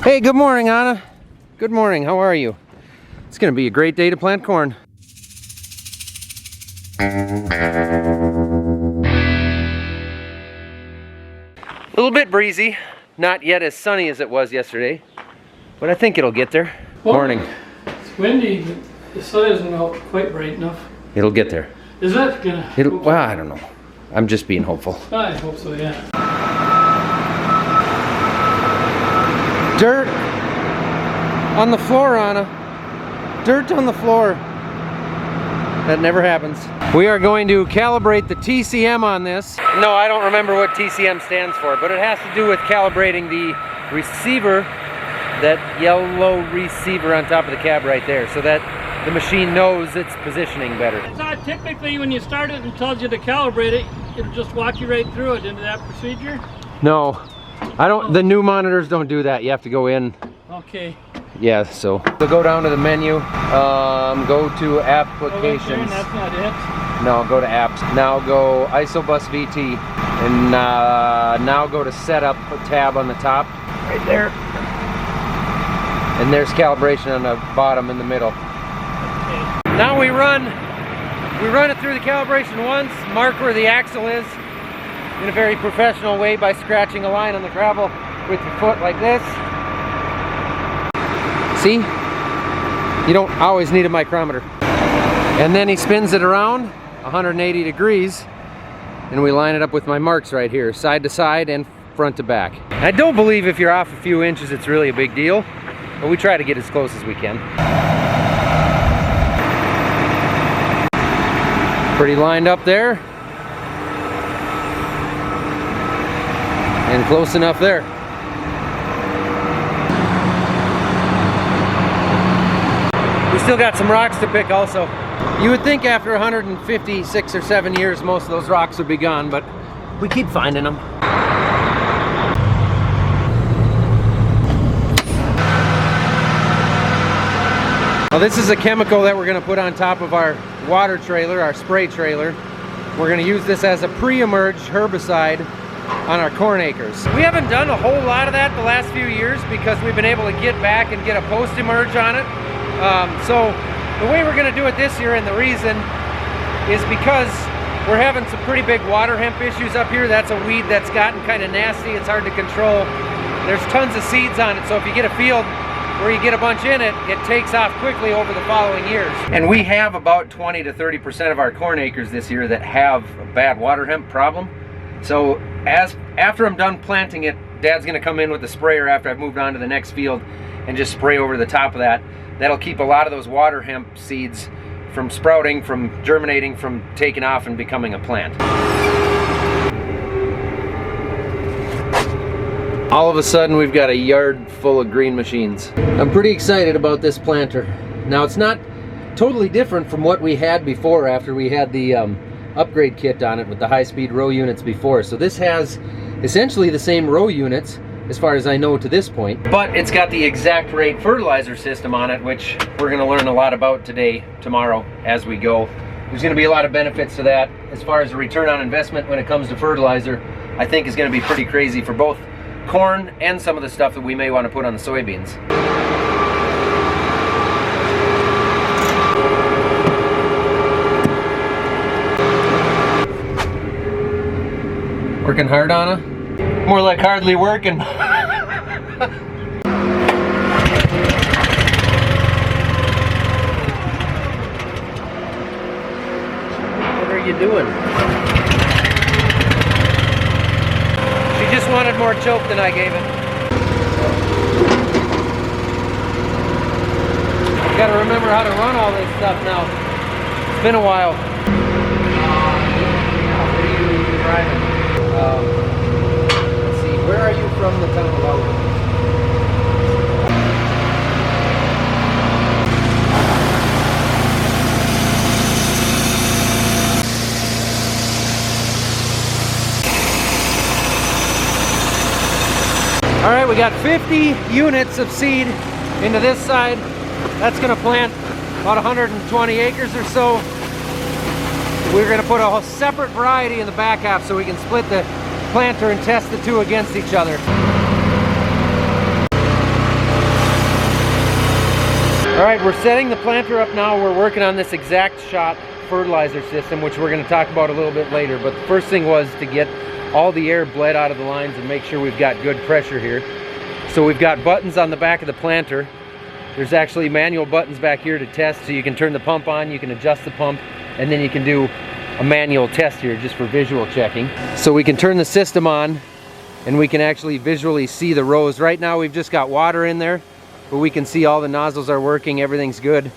Hey, good morning, Anna. Good morning, how are you? It's gonna be a great day to plant corn. A little bit breezy, not yet as sunny as it was yesterday, but I think it'll get there. Well, Morning. It's windy, but the sun isn't out quite bright enough. It'll get there. Is that gonna? Well, I don't know. I'm just being hopeful. I hope so, yeah. Dirt on the floor, Anna. Dirt on the floor. That never happens. We are going to calibrate the TCM on this. No, I don't remember what TCM stands for, but it has to do with calibrating the receiver, that yellow receiver on top of the cab right there, so that the machine knows its positioning better. It's not typically when you start it and tells you to calibrate it, it'll just walk you right through it into that procedure? No, I don't. The new monitors don't do that. You have to go in. Okay. Yeah, so go down to the menu, go to applications. That's not it. No, go to apps. Now go Isobus VT, and now go to setup, tab on the top, right there. And there's calibration on the bottom in the middle. Okay. Now we run it through the calibration once, mark where the axle is in a very professional way by scratching a line on the gravel with your foot like this. See? You don't always need a micrometer. And then he spins it around 180 degrees, and we line it up with my marks right here, side to side and front to back. I don't believe if you're off a few inches it's really a big deal, but we try to get as close as we can. Pretty lined up there. And close enough there. We still got some rocks to pick also. You would think after 156 or 7 years most of those rocks would be gone, but we keep finding them. Well, this is a chemical that we're going to put on top of our water trailer, our spray trailer. We're going to use this as a pre-emerge herbicide on our corn acres. We haven't done a whole lot of that the last few years because we've been able to get back and get a post-emerge on it. So the way we're going to do it this year, and the reason is because we're having some pretty big water hemp issues up here. That's a weed that's gotten kind of nasty. It's hard to control. There's tons of seeds on it, so if you get a field where you get a bunch in it, it takes off quickly over the following years. And we have about 20 to 30% of our corn acres this year that have a bad water hemp problem. So after I'm done planting it, Dad's going to come in with the sprayer after I've moved on to the next field and just spray over the top of that. That'll keep a lot of those water hemp seeds from sprouting, from germinating, from taking off and becoming a plant. All of a sudden we've got a yard full of green machines. I'm pretty excited about this planter. Now it's not totally different from what we had before after we had the upgrade kit on it with the high-speed row units before. So this has essentially the same row units as far as I know to this point, but it's got the exact rate fertilizer system on it, which we're going to learn a lot about tomorrow as we go. There's going to be a lot of benefits to that. As far as the return on investment when it comes to fertilizer, I think is going to be pretty crazy for both corn and some of the stuff that we may want to put on the soybeans. Working hard, Anna? More like hardly working. What are you doing? She just wanted more choke than I gave it. Gotta remember how to run all this stuff now. It's been a while. What are you driving? Let's see, where are you from the town of Loudon? All right, we got 50 units of seed into this side. That's gonna plant about 120 acres or so. We're gonna put a separate variety in the back half so we can split the planter and test the two against each other. All right, we're setting the planter up now. We're working on this Exact Shot Fertilizer system, which we're going to talk about a little bit later. But the first thing was to get all the air bled out of the lines and make sure we've got good pressure here. So we've got buttons on the back of the planter. There's actually manual buttons back here to test, so you can turn the pump on, you can adjust the pump, and then you can do a manual test here just for visual checking. So we can turn the system on and we can actually visually see the rows. Right now we've just got water in there, but we can see all the nozzles are working, everything's good.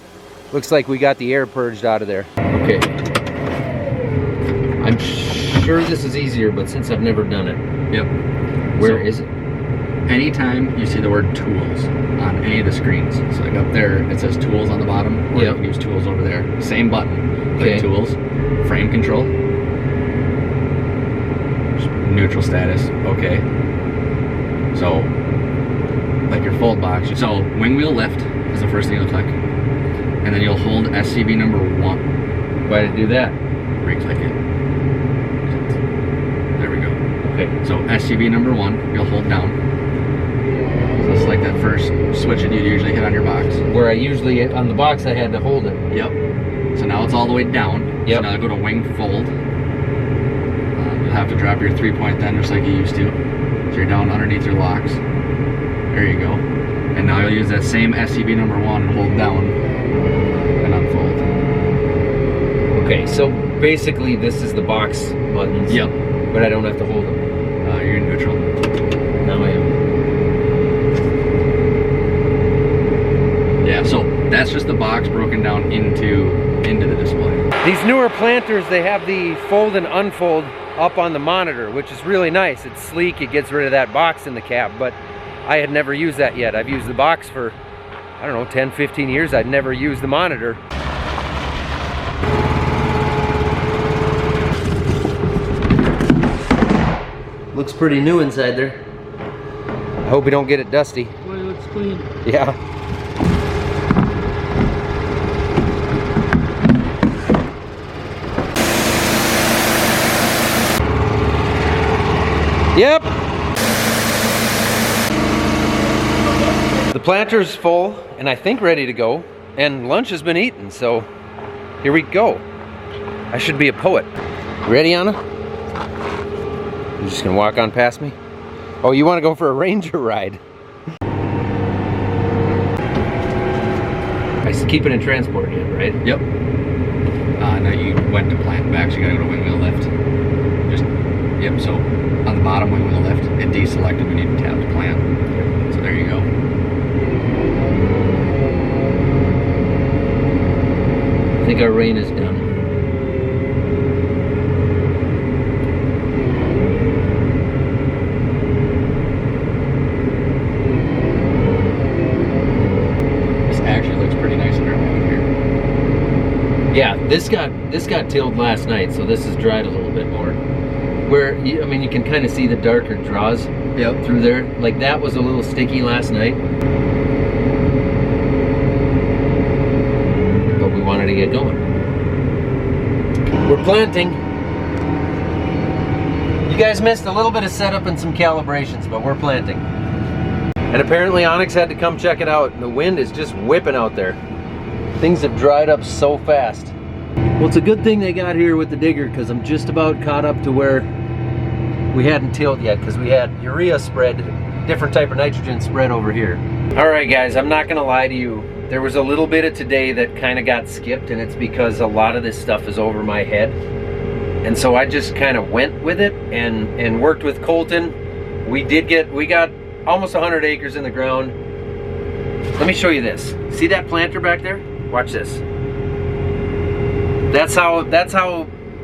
Looks like we got the air purged out of there. Okay. I'm sure this is easier, but since I've never done it. Yep. Where is it? Anytime you see the word tools on any of the screens, so like up there it says tools on the bottom, or you can use tools over there. Same button. Click tools, frame control, neutral status, okay. So, like your fold box. So wing wheel lift is the first thing you'll click. And then you'll hold SCV number 1. Why to do that? Re-click it. There we go. Okay. So SCV number 1, you'll hold down. So it's like that first switch that you usually hit on your box. Where I usually, on the box I had to hold it. Yep. So now it's all the way down. Yep. So now go to wing fold. You'll have to drop your 3-point then just like you used to. So you're down underneath your locks. There you go. And now you'll use that same SCV number 1 and hold down and unfold. Okay, so basically this is the box buttons. Yep. But I don't have to hold them. You're in neutral. Now I am. Yeah, so that's just the box broken down into the display. These newer planters, they have the fold and unfold up on the monitor, which is really nice. It's sleek, it gets rid of that box in the cab, but I had never used that yet. I've used the box for, I don't know, 10, 15 years. I'd never used the monitor. Looks pretty new inside there. I hope we don't get it dusty. Boy, it looks clean. Yeah. Yep. The planter's full and I think ready to go, and lunch has been eaten, so here we go. I should be a poet. Ready, Anna? You're just gonna walk on past me? Oh, you wanna go for a Ranger ride? I keep it in transport again, right? Yep. No, you went to plant back, so you gotta go to wing wheel lift. Yep, so on the bottom wing wheel lift, it deselected, we need to tap to plant. So there you go. I think our rain is done. This actually looks pretty nice in our home here. Yeah, this got tilled last night, so this has dried a little bit more. Where, I mean, you can kind of see the darker draws through there. Like that was a little sticky last night. But we wanted to get going. We're planting. You guys missed a little bit of setup and some calibrations, but we're planting. And apparently Onyx had to come check it out. And the wind is just whipping out there. Things have dried up so fast. Well, it's a good thing they got here with the digger, because I'm just about caught up to where we hadn't tilled yet, because we had urea spread, different type of nitrogen spread over here. All right, guys, I'm not gonna lie to you. There was a little bit of today that kind of got skipped, and it's because a lot of this stuff is over my head. And so I just kind of went with it and worked with Colton. We got almost 100 acres in the ground. Let me show you this. See that planter back there? Watch this. That's how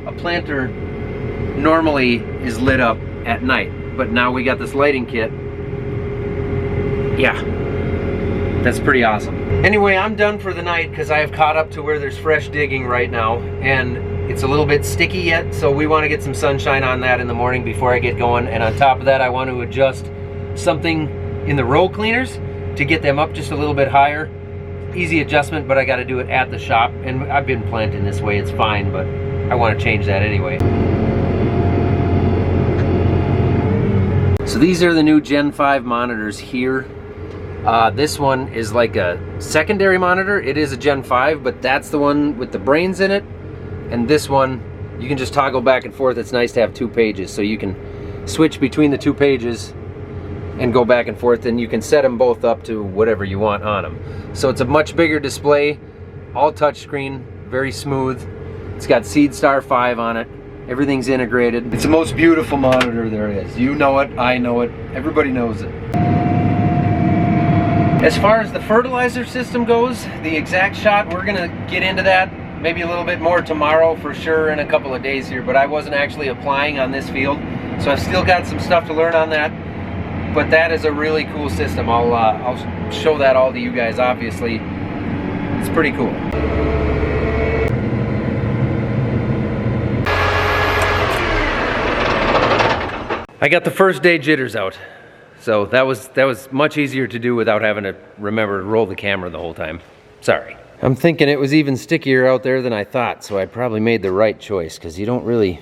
a planter normally is lit up at night, but now we got this lighting kit. Yeah, that's pretty awesome. Anyway, I'm done for the night because I have caught up to where there's fresh digging right now, and it's a little bit sticky yet, so we want to get some sunshine on that in the morning before I get going. And on top of that, I want to adjust something in the row cleaners to get them up just a little bit higher. Easy adjustment, but I got to do it at the shop, and I've been planting this way, it's fine, but I want to change that anyway. So these are the new Gen 5 monitors here. This one is like a secondary monitor. It is a Gen 5, but that's the one with the brains in it. And this one, you can just toggle back and forth. It's nice to have 2 pages, so you can switch between the 2 pages and go back and forth, and you can set them both up to whatever you want on them. So it's a much bigger display, all touchscreen, very smooth. It's got Seed Star 5 on it. Everything's integrated. It's the most beautiful monitor there is. You know it, I know it, everybody knows it. As far as the fertilizer system goes, the Exact Shot, we're gonna get into that maybe a little bit more tomorrow for sure, in a couple of days here, but I wasn't actually applying on this field, so I've still got some stuff to learn on that. But that is a really cool system. I'll show that all to you guys, obviously. It's pretty cool. I got the first day jitters out. So that was much easier to do without having to remember to roll the camera the whole time. Sorry. I'm thinking it was even stickier out there than I thought, so I probably made the right choice, because you don't really,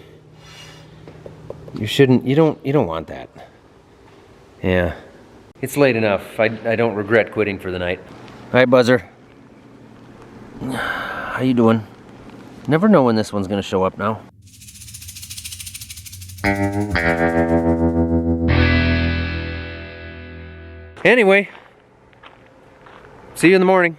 you don't want that. Yeah. It's late enough. I don't regret quitting for the night. Hi, Buzzer. How you doing? Never know when this one's gonna show up now. Anyway, see you in the morning.